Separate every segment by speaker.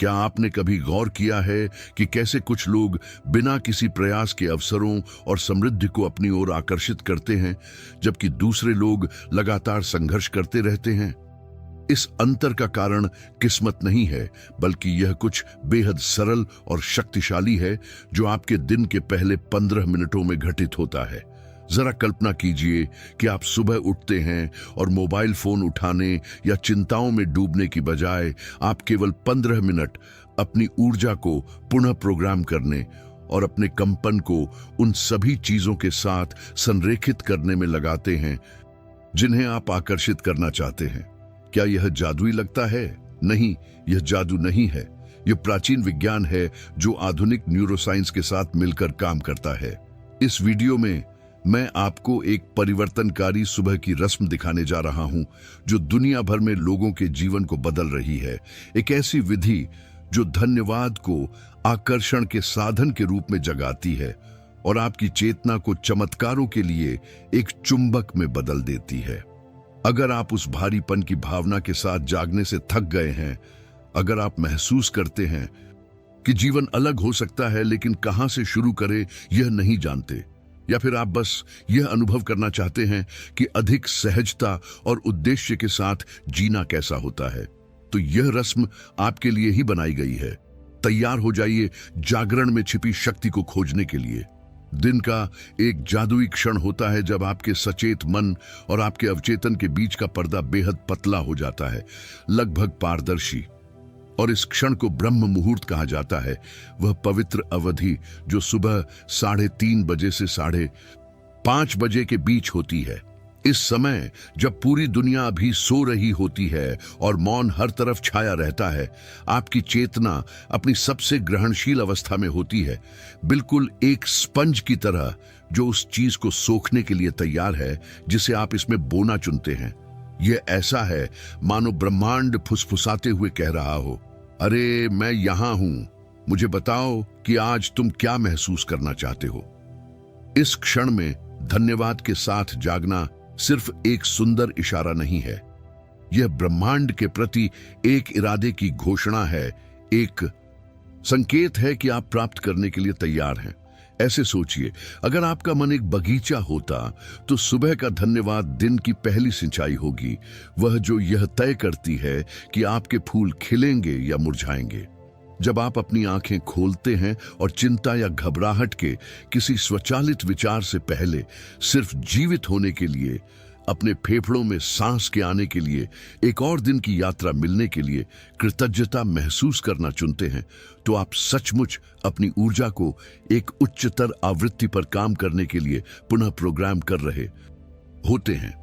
Speaker 1: क्या आपने कभी गौर किया है कि कैसे कुछ लोग बिना किसी प्रयास के अवसरों और समृद्धि को अपनी ओर आकर्षित करते हैं, जबकि दूसरे लोग लगातार संघर्ष करते रहते हैं? इस अंतर का कारण किस्मत नहीं है, बल्कि यह कुछ बेहद सरल और शक्तिशाली है जो आपके दिन के पहले 15 मिनटों में घटित होता है। जरा कल्पना कीजिए कि आप सुबह उठते हैं और मोबाइल फोन उठाने या चिंताओं में डूबने की बजाय आप केवल 15 मिनट अपनी ऊर्जा को पुनः प्रोग्राम करने और अपने कंपन को उन सभी चीजों के साथ संरेखित करने में लगाते हैं जिन्हें आप आकर्षित करना चाहते हैं। क्या यह जादुई लगता है? नहीं, यह जादू नहीं है। यह प्राचीन विज्ञान है जो आधुनिक न्यूरोसाइंस के साथ मिलकर काम करता है। इस वीडियो में मैं आपको एक परिवर्तनकारी सुबह की रस्म दिखाने जा रहा हूं जो दुनिया भर में लोगों के जीवन को बदल रही है। एक ऐसी विधि जो धन्यवाद को आकर्षण के साधन के रूप में जगाती है और आपकी चेतना को चमत्कारों के लिए एक चुंबक में बदल देती है। अगर आप उस भारीपन की भावना के साथ जागने से थक गए हैं, अगर आप महसूस करते हैं कि जीवन अलग हो सकता है लेकिन कहां से शुरू करें यह नहीं जानते, या फिर आप बस यह अनुभव करना चाहते हैं कि अधिक सहजता और उद्देश्य के साथ जीना कैसा होता है, तो यह रस्म आपके लिए ही बनाई गई है। तैयार हो जाइए जागरण में छिपी शक्ति को खोजने के लिए। दिन का एक जादुई क्षण होता है जब आपके सचेत मन और आपके अवचेतन के बीच का पर्दा बेहद पतला हो जाता है, लगभग पारदर्शी। और इस क्षण को ब्रह्म मुहूर्त कहा जाता है, वह पवित्र अवधि जो सुबह 3:30 बजे से 5:30 बजे के बीच होती है। इस समय जब पूरी दुनिया अभी सो रही होती है और मौन हर तरफ छाया रहता है, आपकी चेतना अपनी सबसे ग्रहणशील अवस्था में होती है, बिल्कुल एक स्पंज की तरह जो उस चीज को सोखने के लिए तैयार है जिसे आप इसमें बोना चुनते हैं। यह ऐसा है मानो ब्रह्मांड फुसफुसाते हुए कह रहा हो, अरे मैं यहां हूं, मुझे बताओ कि आज तुम क्या महसूस करना चाहते हो। इस क्षण में धन्यवाद के साथ जागना सिर्फ एक सुंदर इशारा नहीं है, यह ब्रह्मांड के प्रति एक इरादे की घोषणा है, एक संकेत है कि आप प्राप्त करने के लिए तैयार हैं। ऐसे सोचिए, अगर आपका मन एक बगीचा होता तो सुबह का धन्यवाद दिन की पहली सिंचाई होगी, वह जो यह तय करती है कि आपके फूल खिलेंगे या मुरझाएंगे। जब आप अपनी आंखें खोलते हैं और चिंता या घबराहट के किसी स्वचालित विचार से पहले सिर्फ जीवित होने के लिए, अपने फेफड़ों में सांस के आने के लिए, एक और दिन की यात्रा मिलने के लिए कृतज्ञता महसूस करना चुनते हैं, तो आप सचमुच अपनी ऊर्जा को एक उच्चतर आवृत्ति पर काम करने के लिए पुनः प्रोग्राम कर रहे होते हैं।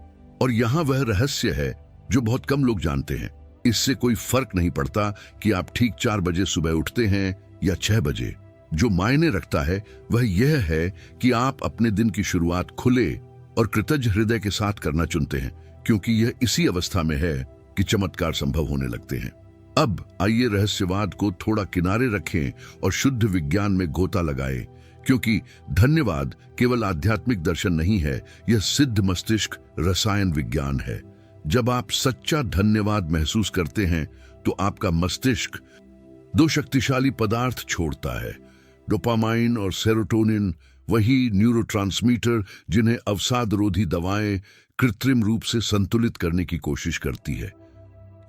Speaker 1: और यहां वह रहस्य है जो बहुत कम लोग जानते हैं। इससे कोई फर्क नहीं पड़ता कि आप ठीक 4 बजे सुबह उठते हैं या 6 बजे। जो मायने रखता है वह यह है कि आप अपने दिन की शुरुआत खुले और कृतज्ञ हृदय के साथ करना चुनते हैं, क्योंकि यह इसी अवस्था में है कि चमत्कार संभव होने लगते हैं। अब आइए रहस्यवाद को थोड़ा किनारे रखें और शुद्ध विज्ञान में गोता लगाएं, क्योंकि धन्यवाद केवल आध्यात्मिक दर्शन नहीं है, यह सिद्ध मस्तिष्क रसायन विज्ञान है। जब आप सच्चा धन्यवाद महसूस करते हैं तो आपका मस्तिष्क 2 शक्तिशाली पदार्थ छोड़ता है, डोपामाइन और सेरोटोनिन, वही न्यूरोट्रांसमीटर जिन्हें अवसादरोधी दवाएं कृत्रिम रूप से संतुलित करने की कोशिश करती है।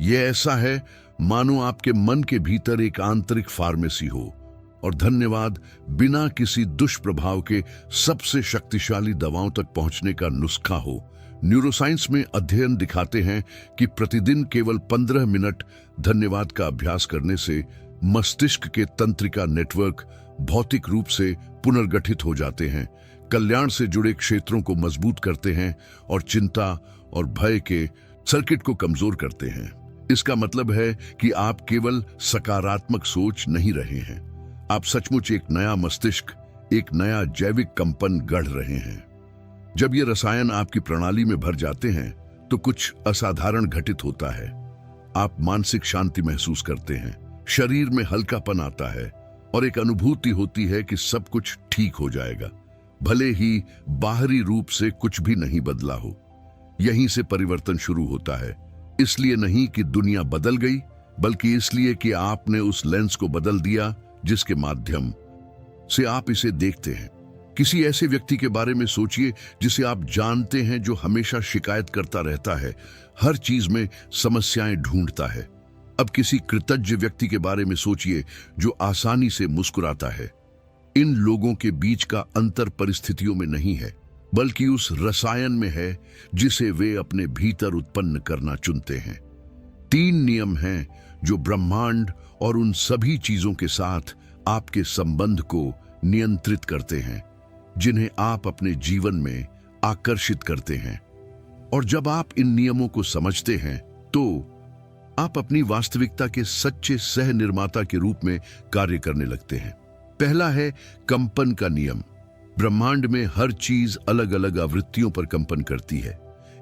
Speaker 1: यह ऐसा है मानो आपके मन के भीतर एक आंतरिक फार्मेसी हो और धन्यवाद बिना किसी दुष्प्रभाव के सबसे शक्तिशाली दवाओं तक पहुंचने का नुस्खा हो। न्यूरोसाइंस में अध्ययन दिखाते हैं कि प्रतिदिन केवल 15 मिनट धन्यवाद का अभ्यास करने से मस्तिष्क के तंत्रिका नेटवर्क भौतिक रूप से पुनर्गठित हो जाते हैं, कल्याण से जुड़े क्षेत्रों को मजबूत करते हैं और चिंता और भय के सर्किट को कमजोर करते हैं। इसका मतलब है कि आप केवल सकारात्मक सोच नहीं रहे हैं, आप सचमुच एक नया मस्तिष्क, एक नया जैविक कंपन गढ़ रहे हैं। जब ये रसायन आपकी प्रणाली में भर जाते हैं तो कुछ असाधारण घटित होता है। आप मानसिक शांति महसूस करते हैं, शरीर में हल्कापन आता है और एक अनुभूति होती है कि सब कुछ ठीक हो जाएगा, भले ही बाहरी रूप से कुछ भी नहीं बदला हो। यहीं से परिवर्तन शुरू होता है, इसलिए नहीं कि दुनिया बदल गई, बल्कि इसलिए कि आपने उस लेंस को बदल दिया जिसके माध्यम से आप इसे देखते हैं। किसी ऐसे व्यक्ति के बारे में सोचिए जिसे आप जानते हैं, जो हमेशा शिकायत करता रहता है, हर चीज में समस्याएं ढूंढता है। अब किसी कृतज्ञ व्यक्ति के बारे में सोचिए जो आसानी से मुस्कुराता है। इन लोगों के बीच का अंतर परिस्थितियों में नहीं है, बल्कि उस रसायन में है जिसे वे अपने भीतर उत्पन्न करना चुनते हैं। 3 नियम हैं जो ब्रह्मांड और उन सभी चीजों के साथ आपके संबंध को नियंत्रित करते हैं, जिन्हें आप अपने जीवन में आकर्षित करते हैं। और जब आप इन नियमों को समझते हैं तो आप अपनी वास्तविकता के सच्चे सह निर्माता के रूप में कार्य करने लगते हैं। पहला है कंपन का नियम। ब्रह्मांड में हर चीज अलग अलग आवृत्तियों पर कंपन करती है,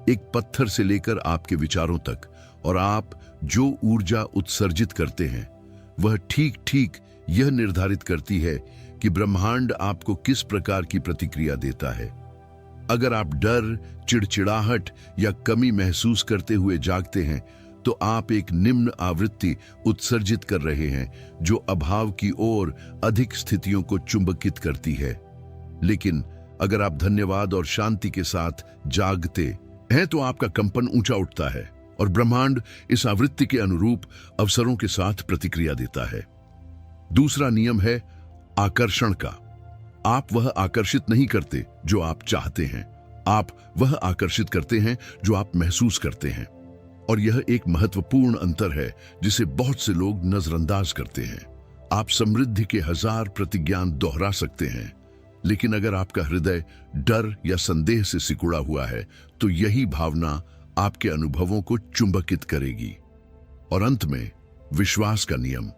Speaker 1: एक पत्थर से लेकर आपके विचारों तक। और आप जो ऊर्जा उत्सर्जित करते हैं वह ठीक ठीक यह निर्धारित करती है कि ब्रह्मांड आपको किस प्रकार की प्रतिक्रिया देता है। अगर आप डर, चिड़चिड़ाहट या कमी महसूस करते हुए जागते हैं तो आप एक निम्न आवृत्ति उत्सर्जित कर रहे हैं, जो अभाव की ओर अधिक स्थितियों को चुंबकित करती है। लेकिन अगर आप धन्यवाद और शांति के साथ जागते हैं तो आपका कंपन ऊंचा उठता है और ब्रह्मांड इस आवृत्ति के अनुरूप अवसरों के साथ प्रतिक्रिया देता है। दूसरा नियम है आकर्षण का। आप वह आकर्षित नहीं करते जो आप चाहते हैं, आप वह आकर्षित करते हैं जो आप महसूस करते हैं। और यह एक महत्वपूर्ण अंतर है जिसे बहुत से लोग नजरअंदाज करते हैं। आप समृद्धि के 1000 प्रतिज्ञान दोहरा सकते हैं, लेकिन अगर आपका हृदय डर या संदेह से सिकुड़ा हुआ है तो यही भावना आपके अनुभवों को चुंबकित करेगी। और अंत में विश्वास का नियम।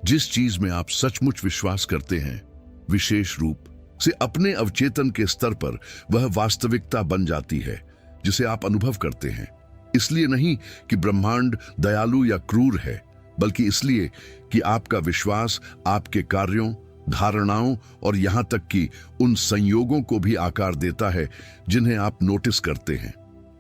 Speaker 1: जिस चीज में आप सचमुच विश्वास करते हैं, विशेष रूप से अपने अवचेतन के स्तर पर, वह वास्तविकता बन जाती है जिसे आप अनुभव करते हैं। इसलिए नहीं कि ब्रह्मांड दयालु या क्रूर है, बल्कि इसलिए कि आपका विश्वास आपके कार्यों, धारणाओं और यहां तक कि उन संयोगों को भी आकार देता है जिन्हें आप नोटिस करते हैं।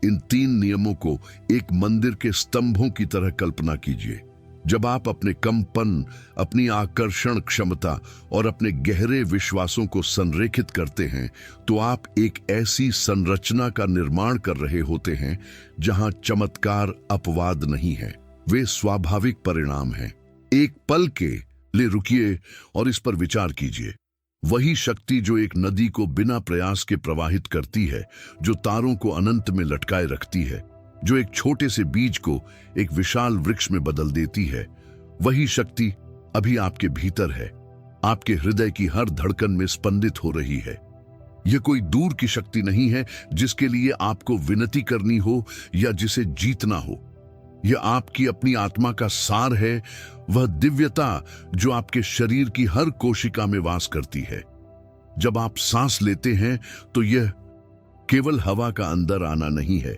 Speaker 1: इन 3 नियमों को एक मंदिर के स्तंभों की तरह कल्पना कीजिए। जब आप अपने कंपन, अपनी आकर्षण क्षमता और अपने गहरे विश्वासों को संरेखित करते हैं तो आप एक ऐसी संरचना का निर्माण कर रहे होते हैं जहां चमत्कार अपवाद नहीं है, वे स्वाभाविक परिणाम हैं। एक पल के लिए रुकिए और इस पर विचार कीजिए। वही शक्ति जो एक नदी को बिना प्रयास के प्रवाहित करती है, जो तारों को अनंत में लटकाए रखती है, जो एक छोटे से बीज को एक विशाल वृक्ष में बदल देती है, वही शक्ति अभी आपके भीतर है, आपके हृदय की हर धड़कन में स्पंदित हो रही है। यह कोई दूर की शक्ति नहीं है जिसके लिए आपको विनती करनी हो या जिसे जीतना हो। यह आपकी अपनी आत्मा का सार है, वह दिव्यता जो आपके शरीर की हर कोशिका में वास करती है। जब आप सांस लेते हैं तो यह केवल हवा का अंदर आना नहीं है,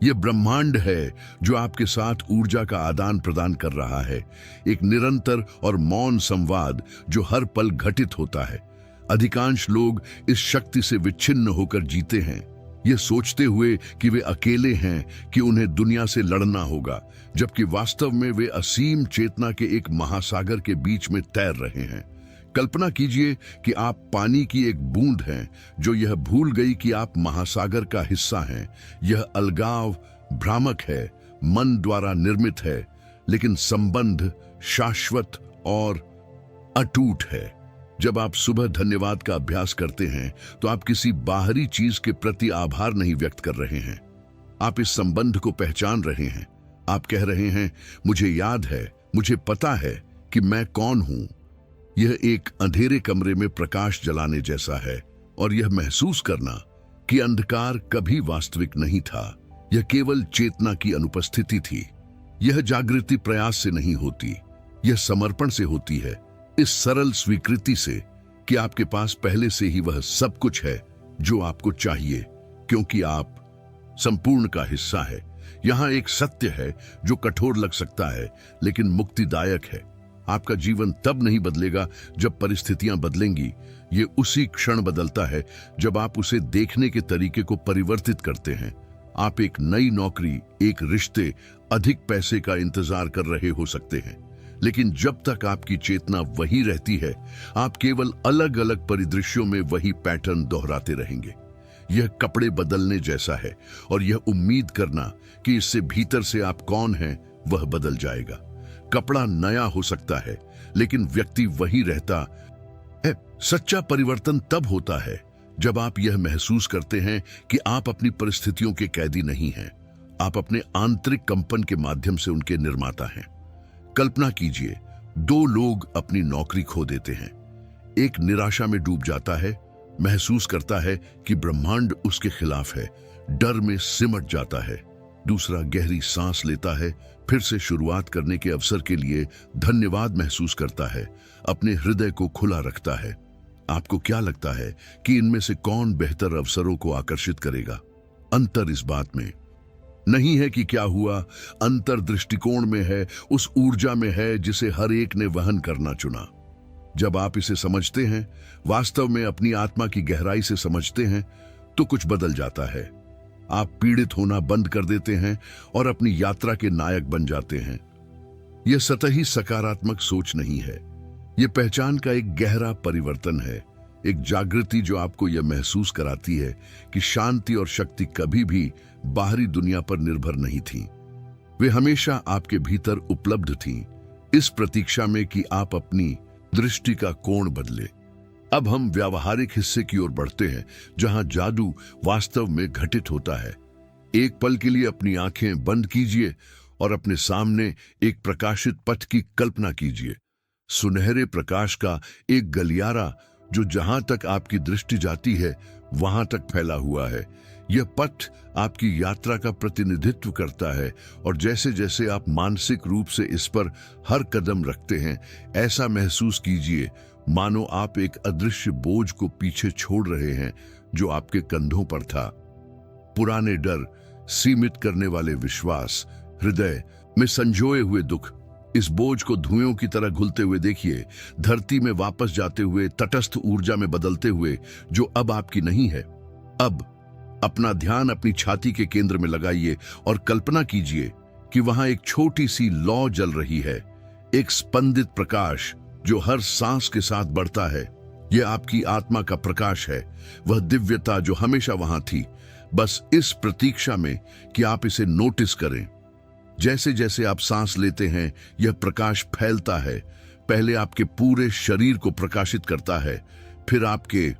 Speaker 1: यह ब्रह्मांड है जो आपके साथ ऊर्जा का आदान प्रदान कर रहा है, एक निरंतर और मौन संवाद जो हर पल घटित होता है। अधिकांश लोग इस शक्ति से विच्छिन्न होकर जीते हैं, यह सोचते हुए कि वे अकेले हैं, कि उन्हें दुनिया से लड़ना होगा, जबकि वास्तव में वे असीम चेतना के एक महासागर के बीच में तैर रहे हैं। कल्पना कीजिए कि आप पानी की एक बूंद हैं जो यह भूल गई कि आप महासागर का हिस्सा हैं। यह अलगाव भ्रामक है, मन द्वारा निर्मित है, लेकिन संबंध शाश्वत और अटूट है। जब आप सुबह धन्यवाद का अभ्यास करते हैं तो आप किसी बाहरी चीज के प्रति आभार नहीं व्यक्त कर रहे हैं, आप इस संबंध को पहचान रहे हैं। आप कह रहे हैं, मुझे याद है, मुझे पता है कि मैं कौन हूं। यह एक अंधेरे कमरे में प्रकाश जलाने जैसा है, और यह महसूस करना कि अंधकार कभी वास्तविक नहीं था, यह केवल चेतना की अनुपस्थिति थी। यह जागृति प्रयास से नहीं होती, यह समर्पण से होती है, इस सरल स्वीकृति से कि आपके पास पहले से ही वह सब कुछ है जो आपको चाहिए, क्योंकि आप संपूर्ण का हिस्सा है। यहां एक सत्य है जो कठोर लग सकता है लेकिन मुक्तिदायक है। आपका जीवन तब नहीं बदलेगा जब परिस्थितियां बदलेंगी, ये उसी क्षण बदलता है जब आप उसे देखने के तरीके को परिवर्तित करते हैं। आप एक नई नौकरी, एक रिश्ते, अधिक पैसे का इंतजार कर रहे हो सकते हैं, लेकिन जब तक आपकी चेतना वही रहती है, आप केवल अलग अलग परिदृश्यों में वही पैटर्न दोहराते रहेंगे। यह कपड़े बदलने जैसा है और यह उम्मीद करना कि इससे भीतर से आप कौन हैं वह बदल जाएगा। कपड़ा नया हो सकता है लेकिन व्यक्ति वही रहता है। सच्चा परिवर्तन तब होता है जब आप यह महसूस करते हैं कि आप अपनी परिस्थितियों के कैदी नहीं हैं, आप अपने आंतरिक कंपन के माध्यम से उनके निर्माता हैं। कल्पना कीजिए, दो लोग अपनी नौकरी खो देते हैं। एक निराशा में डूब जाता है, महसूस करता है कि ब्रह्मांड उसके खिलाफ है, डर में सिमट जाता है। दूसरा गहरी सांस लेता है, फिर से शुरुआत करने के अवसर के लिए धन्यवाद महसूस करता है, अपने हृदय को खुला रखता है। आपको क्या लगता है कि इनमें से कौन बेहतर अवसरों को आकर्षित करेगा? अंतर इस बात में नहीं है कि क्या हुआ, अंतर दृष्टिकोण में है, उस ऊर्जा में है जिसे हर एक ने वहन करना चुना। जब आप इसे समझते हैं, वास्तव में अपनी आत्मा की गहराई से समझते हैं, तो कुछ बदल जाता है। आप पीड़ित होना बंद कर देते हैं और अपनी यात्रा के नायक बन जाते हैं। यह सतही सकारात्मक सोच नहीं है, यह पहचान का एक गहरा परिवर्तन है, एक जागृति जो आपको यह महसूस कराती है कि शांति और शक्ति कभी भी बाहरी दुनिया पर निर्भर नहीं थी। वे हमेशा आपके भीतर उपलब्ध थीं, इस प्रतीक्षा में कि आप अपनी दृष्टि का कोण बदले। अब हम व्यावहारिक हिस्से की ओर बढ़ते हैं, जहां जादू वास्तव में घटित होता है। एक पल के लिए अपनी आंखें बंद कीजिए और अपने सामने एक प्रकाशित पथ की कल्पना कीजिए। सुनहरे प्रकाश का एक गलियारा जो जहां तक आपकी दृष्टि जाती है वहां तक फैला हुआ है। यह पथ आपकी यात्रा का प्रतिनिधित्व करता है और जैसे जैसे आप मानसिक रूप से इस पर हर कदम रखते हैं, ऐसा महसूस कीजिए मानो आप एक अदृश्य बोझ को पीछे छोड़ रहे हैं जो आपके कंधों पर था। पुराने डर, सीमित करने वाले विश्वास, हृदय में संजोए हुए दुख, इस बोझ को धुएं की तरह घुलते हुए देखिए, धरती में वापस जाते हुए, तटस्थ ऊर्जा में बदलते हुए जो अब आपकी नहीं है। अब अपना ध्यान अपनी छाती के केंद्र में लगाइए और कल्पना कीजिए कि वहां एक छोटी सी लौ जल रही है, एक स्पंदित प्रकाश जो हर सांस के साथ बढ़ता है। यह आपकी आत्मा का प्रकाश है, वह दिव्यता जो हमेशा वहां थी, बस इस प्रतीक्षा में कि आप इसे नोटिस करें। जैसे जैसे आप सांस लेते हैं, यह प्रकाश फैलता है, पहले आपके पूरे शरीर को प्रकाशित करता है, फिर आपके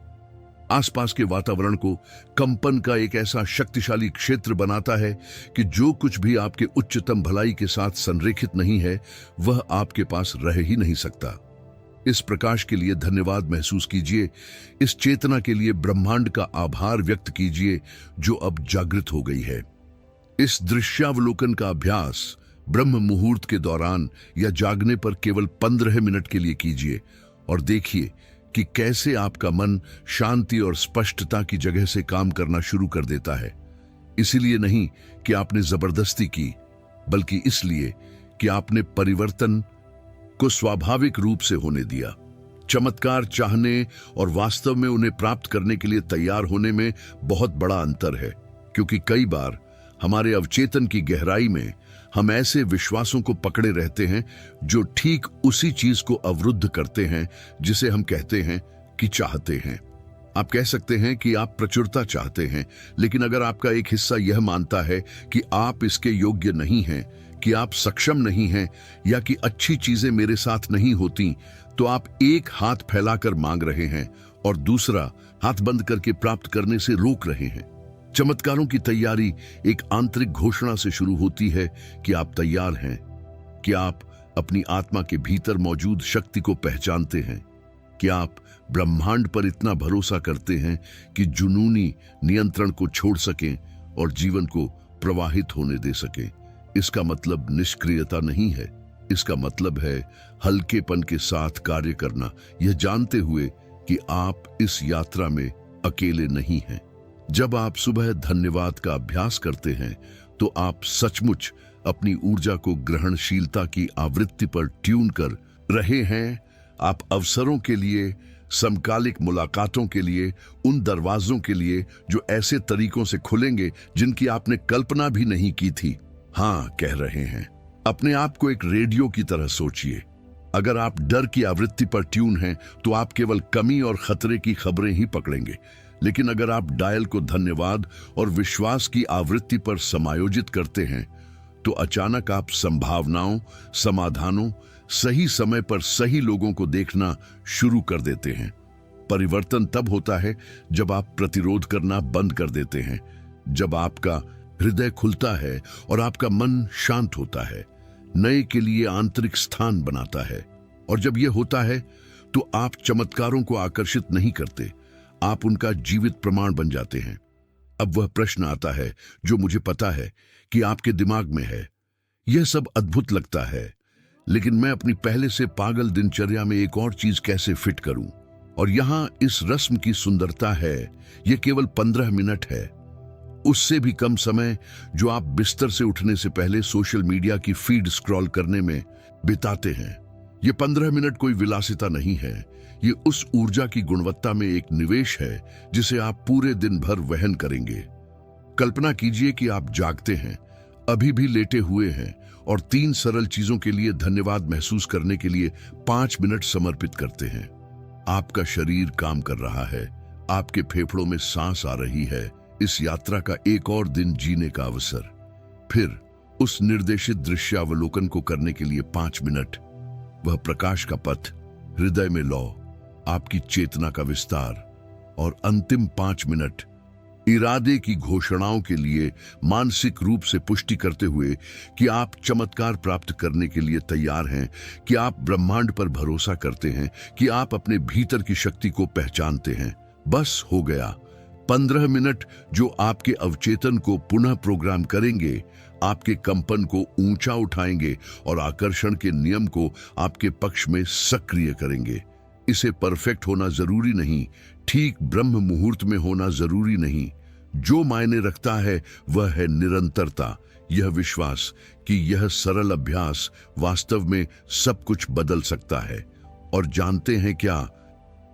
Speaker 1: आसपास के वातावरण को कंपन का एक ऐसा शक्तिशाली क्षेत्र बनाता है कि जो कुछ भी आपके उच्चतम भलाई के साथ संरेखित नहीं है, वह आपके पास रह ही नहीं सकता। इस प्रकाश के लिए धन्यवाद महसूस कीजिए, इस चेतना के लिए ब्रह्मांड का आभार व्यक्त कीजिए जो अब जागृत हो गई है। इस दृश्यावलोकन का अभ्यास ब्रह्म मुहूर्त के दौरान या जागने पर केवल 15 मिनट के लिए कीजिए और देखिए कि कैसे आपका मन शांति और स्पष्टता की जगह से काम करना शुरू कर देता है। इसलिए नहीं कि आपने जबरदस्ती की, बल्कि इसलिए कि आपने परिवर्तन को स्वाभाविक रूप से होने दिया। चमत्कार चाहने और वास्तव में उन्हें प्राप्त करने के लिए तैयार होने में बहुत बड़ा अंतर है, क्योंकि कई बार हमारे अवचेतन की गहराई में हम ऐसे विश्वासों को पकड़े रहते हैं जो ठीक उसी चीज को अवरुद्ध करते हैं जिसे हम कहते हैं कि चाहते हैं। आप कह सकते हैं कि आप प्रचुरता चाहते हैं, लेकिन अगर आपका एक हिस्सा यह मानता है कि आप इसके योग्य नहीं हैं, कि आप सक्षम नहीं हैं या कि अच्छी चीजें मेरे साथ नहीं होती, तो आप एक हाथ फैलाकर मांग रहे हैं और दूसरा हाथ बंद करके प्राप्त करने से रोक रहे हैं। चमत्कारों की तैयारी एक आंतरिक घोषणा से शुरू होती है कि आप तैयार हैं, कि आप अपनी आत्मा के भीतर मौजूद शक्ति को पहचानते हैं, कि आप ब्रह्मांड पर इतना भरोसा करते हैं कि जुनूनी नियंत्रण को छोड़ सकें और जीवन को प्रवाहित होने दे सकें। इसका मतलब निष्क्रियता नहीं है, इसका मतलब है हल्केपन के साथ कार्य करना, यह जानते हुए कि आप इस यात्रा में अकेले नहीं हैं। जब आप सुबह धन्यवाद का अभ्यास करते हैं तो आप सचमुच अपनी ऊर्जा को ग्रहणशीलता की आवृत्ति पर ट्यून कर रहे हैं। आप अवसरों के लिए समकालिक मुलाकातों के लिए, उन दरवाजों के लिए जो ऐसे तरीकों से खुलेंगे जिनकी आपने कल्पना भी नहीं की थी। हाँ, कह रहे हैं। अपने आप को एक रेडियो की तरह सोचिए। अगर आप डर की आवृत्ति पर ट्यून हैं तो आप केवल कमी और खतरे की खबरें ही पकड़ेंगे, लेकिन अगर आप डायल को धन्यवाद और विश्वास की आवृत्ति पर समायोजित करते हैं तो अचानक आप संभावनाओं, समाधानों, सही समय पर सही लोगों को देखना शुरू कर देते हैं। परिवर्तन तब होता है जब आप प्रतिरोध करना बंद कर देते हैं, जब आपका हृदय खुलता है और आपका मन शांत होता है, नए के लिए आंतरिक स्थान बनाता है। और जब यह होता है तो आप चमत्कारों को आकर्षित नहीं करते, आप उनका जीवित प्रमाण बन जाते हैं। अब वह प्रश्न आता है जो मुझे पता है कि आपके दिमाग में है। यह सब अद्भुत लगता है, लेकिन मैं अपनी पहले से पागल दिनचर्या में एक और चीज कैसे फिट करूं? और यहां इस रस्म की सुंदरता है, यह केवल 15 मिनट है, उससे भी कम समय जो आप बिस्तर से उठने से पहले सोशल मीडिया की फीड स्क्रॉल करने में बिताते हैं। ये 15 मिनट कोई विलासिता नहीं है, ये उस ऊर्जा की गुणवत्ता में एक निवेश है जिसे आप पूरे दिन भर वहन करेंगे। कल्पना कीजिए कि आप जागते हैं, अभी भी लेटे हुए हैं और 3 सरल चीजों के लिए धन्यवाद महसूस करने के लिए 5 मिनट समर्पित करते हैं। आपका शरीर काम कर रहा है, आपके फेफड़ों में सांस आ रही है, इस यात्रा का एक और दिन जीने का अवसर। फिर उस निर्देशित दृश्यावलोकन को करने के लिए 5 मिनट, वह प्रकाश का पथ, हृदय में लौ, आपकी चेतना का विस्तार। और अंतिम 5 मिनट इरादे की घोषणाओं के लिए मानसिक रूप से पुष्टि करते हुए कि आप चमत्कार प्राप्त करने के लिए तैयार हैं, कि आप ब्रह्मांड पर भरोसा करते हैं, कि आप अपने भीतर की शक्ति को पहचानते हैं। बस हो गया। 15 मिनट जो आपके अवचेतन को पुनः प्रोग्राम करेंगे, आपके कंपन को ऊंचा उठाएंगे और आकर्षण के नियम को आपके पक्ष में सक्रिय करेंगे। इसे परफेक्ट होना जरूरी नहीं, ठीक ब्रह्म मुहूर्त में होना जरूरी नहीं। जो मायने रखता है वह है निरंतरता, यह विश्वास कि यह सरल अभ्यास वास्तव में सब कुछ बदल सकता है। और जानते हैं क्या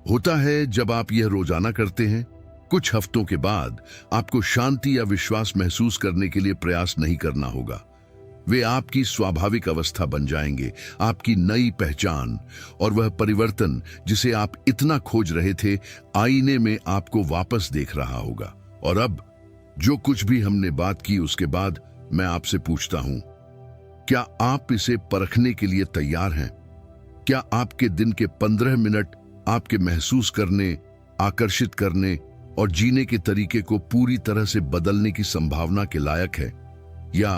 Speaker 1: होता है जब आप यह रोजाना करते हैं? कुछ हफ्तों के बाद आपको शांति या विश्वास महसूस करने के लिए प्रयास नहीं करना होगा। वे आपकी स्वाभाविक अवस्था बन जाएंगे, आपकी नई पहचान। और वह परिवर्तन जिसे आप इतना खोज रहे थे, आईने में आपको वापस देख रहा होगा। और अब जो कुछ भी हमने बात की उसके बाद मैं आपसे पूछता हूं, क्या आप इसे परखने के लिए तैयार हैं? क्या आपके दिन के 15 मिनट आपके महसूस करने, आकर्षित करने और जीने के तरीके को पूरी तरह से बदलने की संभावना के लायक है? या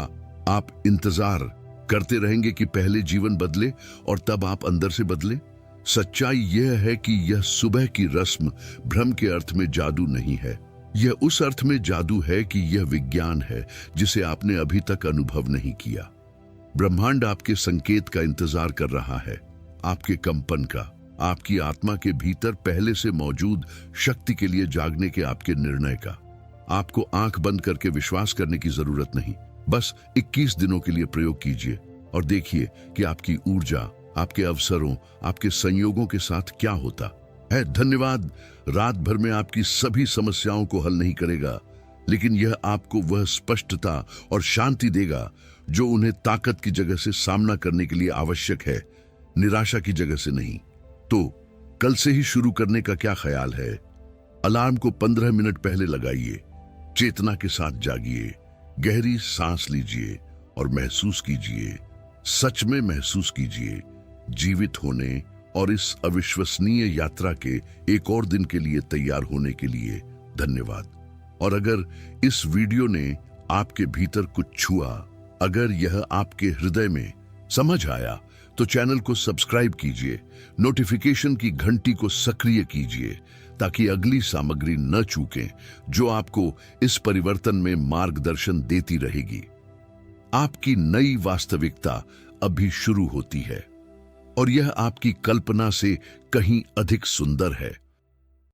Speaker 1: आप इंतजार करते रहेंगे कि पहले जीवन बदले और तब आप अंदर से बदले? सच्चाई यह है कि यह सुबह की रस्म भ्रम के अर्थ में जादू नहीं है। यह उस अर्थ में जादू है कि यह विज्ञान है जिसे आपने अभी तक अनुभव नहीं किया। ब्रह्मांड आपके संकेत का इंतजार कर रहा है, आपके कंपन का, आपकी आत्मा के भीतर पहले से मौजूद शक्ति के लिए जागने के आपके निर्णय का। आपको आंख बंद करके विश्वास करने की जरूरत नहीं, बस 21 दिनों के लिए प्रयोग कीजिए और देखिए कि आपकी ऊर्जा, आपके अवसरों, आपके संयोगों के साथ क्या होता है। धन्यवाद रात भर में आपकी सभी समस्याओं को हल नहीं करेगा, लेकिन यह आपको वह स्पष्टता और शांति देगा जो उन्हें ताकत की जगह से सामना करने के लिए आवश्यक है, निराशा की जगह से नहीं। तो कल से ही शुरू करने का क्या ख्याल है? अलार्म को 15 मिनट पहले लगाइए, चेतना के साथ जागिए, गहरी सांस लीजिए और महसूस कीजिए, सच में महसूस कीजिए जीवित होने और इस अविश्वसनीय यात्रा के एक और दिन के लिए तैयार होने के लिए धन्यवाद। और अगर इस वीडियो ने आपके भीतर कुछ छुआ, अगर यह आपके हृदय में समझ आया, तो चैनल को सब्सक्राइब कीजिए, नोटिफिकेशन की घंटी को सक्रिय कीजिए ताकि अगली सामग्री न चूकें जो आपको इस परिवर्तन में मार्गदर्शन देती रहेगी। आपकी नई वास्तविकता अभी शुरू होती है और यह आपकी कल्पना से कहीं अधिक सुंदर है।